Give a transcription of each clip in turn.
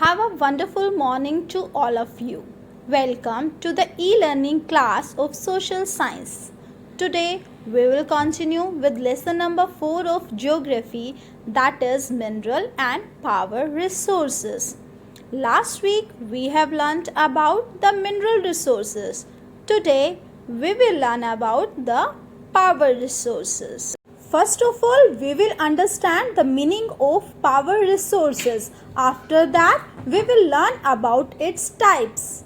Have a wonderful morning to all of you. Welcome to the e-learning class of Social Science. Today we will continue with lesson number 4 of Geography, that is Mineral and Power Resources. Last week we have learnt about the mineral resources. Today we will learn about the power resources. First of all, we will understand the meaning of power resources. After that, we will learn about its types.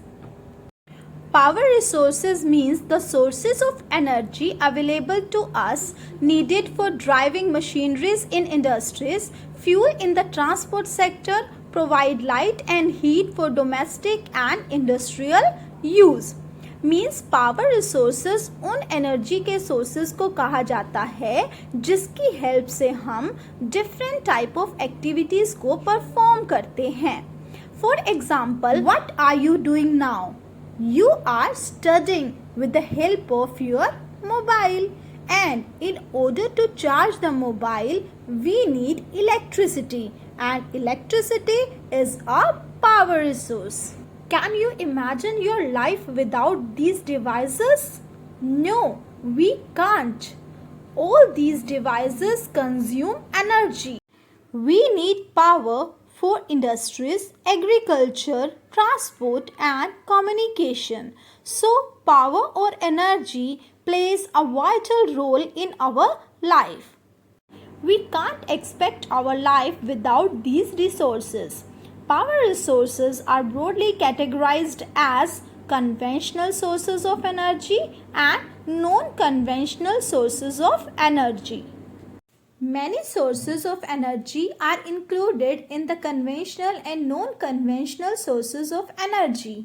Power resources means the sources of energy available to us needed for driving machineries in industries, fuel in the transport sector, provide light and heat for domestic and industrial use. Means power resources उन energy के sources को कहा जाता है जिसकी help से हम different type of activities को परफॉर्म करते हैं. For example, what are you doing now? You are studying with the help of your mobile, and in order to charge the mobile we need electricity, and electricity is a power resource. Can you imagine your life without these devices? No, we can't. All these devices consume energy. We need power for industries, agriculture, transport and communication. So, power or energy plays a vital role in our life. We can't expect our life without these resources. Power resources are broadly categorized as conventional sources of energy and non-conventional sources of energy. Many sources of energy are included in the conventional and non-conventional sources of energy.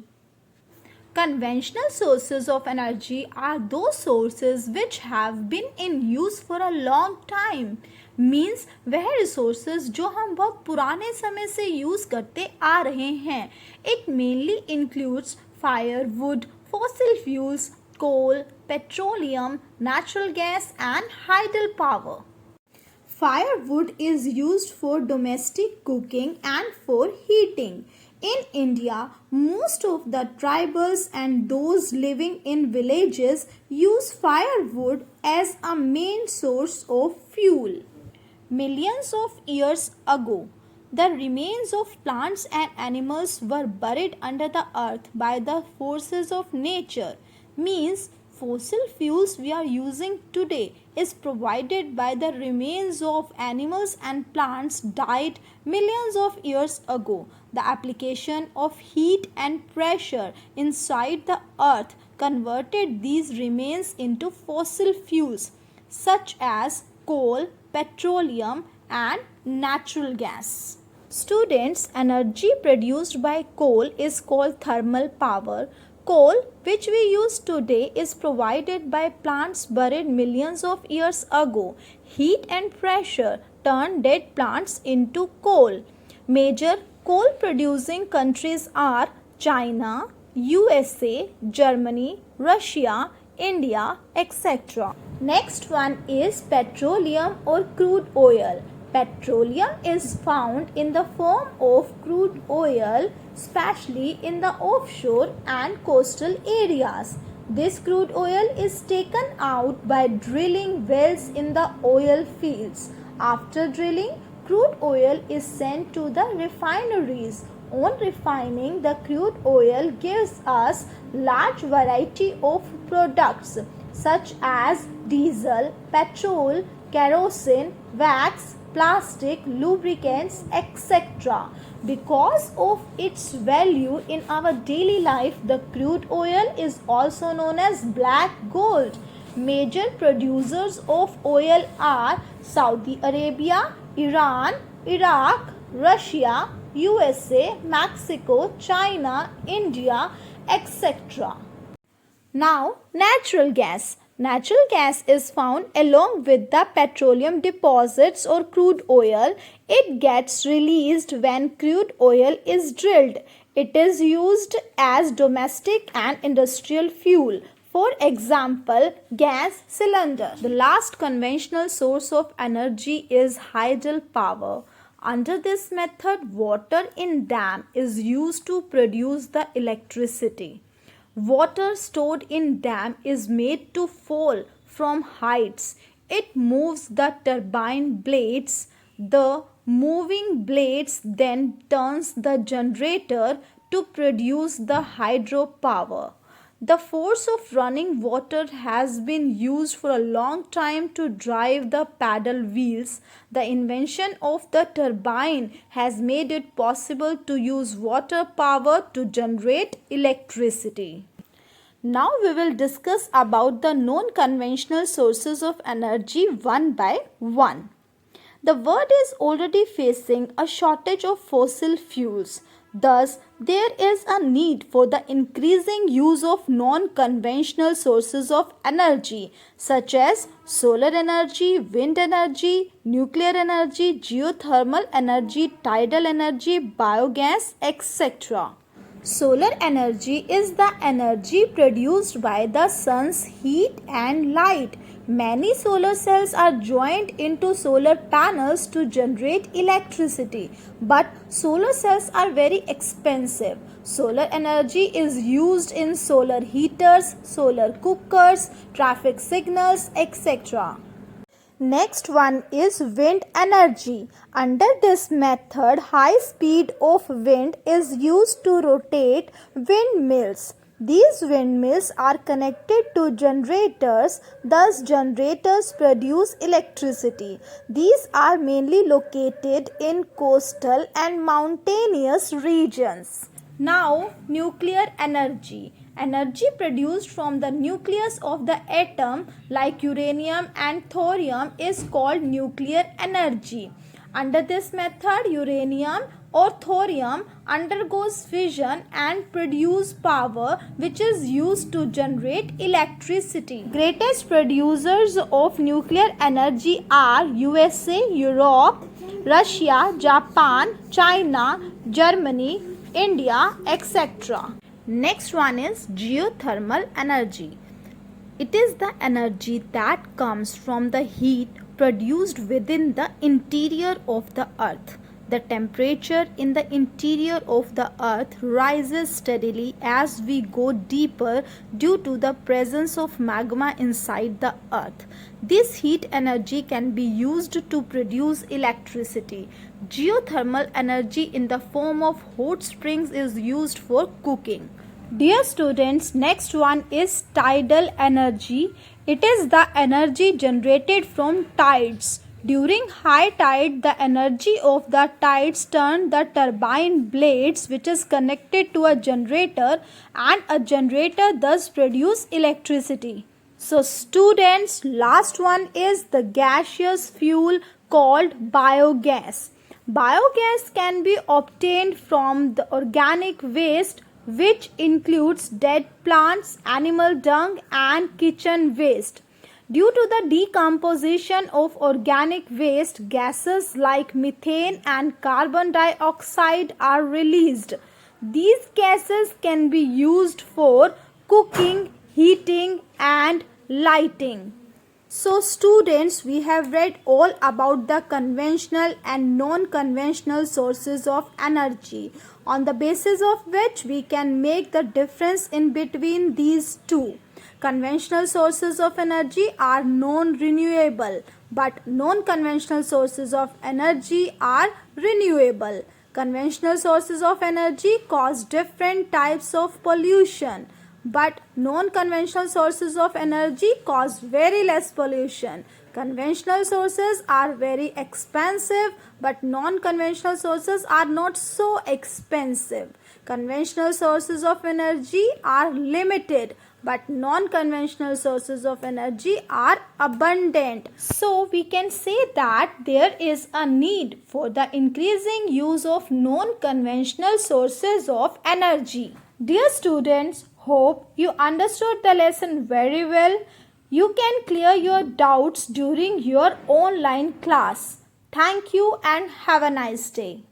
Conventional sources of energy are those sources which have been in use for a long time. Means वह resources जो हम बहुत पुराने समय से use करते आ रहे हैं. It mainly includes firewood, fossil fuels, coal, petroleum, natural gas and hydel power. Firewood is used for domestic cooking and for heating. In India, most of the tribals and those living in villages use firewood as a main source of fuel. Millions of years ago, the remains of plants and animals were buried under the earth by the forces of nature. Means fossil fuels we are using today is provided by the remains of animals and plants died millions of years ago. The application of heat and pressure inside the earth converted these remains into fossil fuels such as coal, petroleum and natural gas. Students, energy produced by coal is called thermal power. Coal, which we use today, is provided by plants buried millions of years ago. Heat and pressure turn dead plants into coal. Major coal producing countries are China, USA, Germany, Russia, India, etc. Next one is petroleum or crude oil. Petroleum is found in the form of crude oil, especially in the offshore and coastal areas. This crude oil is taken out by drilling wells in the oil fields. After drilling, crude oil is sent to the refineries. On refining, the crude oil gives us large variety of products such as diesel, petrol, kerosene, wax, plastic, lubricants, etc. Because of its value in our daily life, the crude oil is also known as black gold. Major producers of oil are Saudi Arabia, Iran, Iraq, Russia, USA, Mexico, China, India, etc. Now, natural gas. Natural gas is found along with the petroleum deposits or crude oil. It gets released when crude oil is drilled. It is used as domestic and industrial fuel. For example, gas cylinder. The last conventional source of energy is hydel power. Under this method, water in dam is used to produce the electricity. Water stored in dam is made to fall from heights. It moves the turbine blades. The moving blades then turns the generator to produce the hydropower. The force of running water has been used for a long time to drive the paddle wheels. The invention of the turbine has made it possible to use water power to generate electricity. Now we will discuss about the non-conventional sources of energy one by one. The world is already facing a shortage of fossil fuels. Thus, there is a need for the increasing use of non-conventional sources of energy such as solar energy, wind energy, nuclear energy, geothermal energy, tidal energy, biogas, etc. Solar energy is the energy produced by the sun's heat and light. Many solar cells are joined into solar panels to generate electricity, but solar cells are very expensive. Solar energy is used in solar heaters, solar cookers, traffic signals, etc. Next one is wind energy. Under this method, high speed of wind is used to rotate windmills. These windmills are connected to generators, thus generators produce electricity. These are mainly located in coastal and mountainous regions. Now, nuclear energy. Energy produced from the nucleus of the atom like uranium and thorium is called nuclear energy. Under this method, uranium or thorium undergoes fission and produce power which is used to generate electricity. Greatest producers of nuclear energy are USA, Europe, Russia, Japan, China, Germany, India, etc. Next one is geothermal energy. It is the energy that comes from the heat produced within the interior of the earth. The temperature in the interior of the earth rises steadily as we go deeper due to the presence of magma inside the earth. This heat energy can be used to produce electricity. Geothermal energy in the form of hot springs is used for cooking. Dear students, next one is tidal energy. It is the energy generated from tides. During high tide, the energy of the tides turn the turbine blades which is connected to a generator, and a generator thus produce electricity. So students, last one is the gaseous fuel called biogas. Biogas can be obtained from the organic waste which includes dead plants, animal dung and kitchen waste. Due to the decomposition of organic waste, gases like methane and carbon dioxide are released. These gases can be used for cooking, heating and lighting. So students, we have read all about the conventional and non-conventional sources of energy, on the basis of which we can make the difference in between these two. Conventional sources of energy are non-renewable, but non-conventional sources of energy are renewable. Conventional sources of energy cause different types of pollution, but non-conventional sources of energy cause very less pollution. Conventional sources are very expensive, but non-conventional sources are not so expensive. Conventional sources of energy are limited, but non-conventional sources of energy are abundant. So we can say that there is a need for the increasing use of non-conventional sources of energy. Dear students, hope you understood the lesson very well. You can clear your doubts during your online class. Thank you and have a nice day.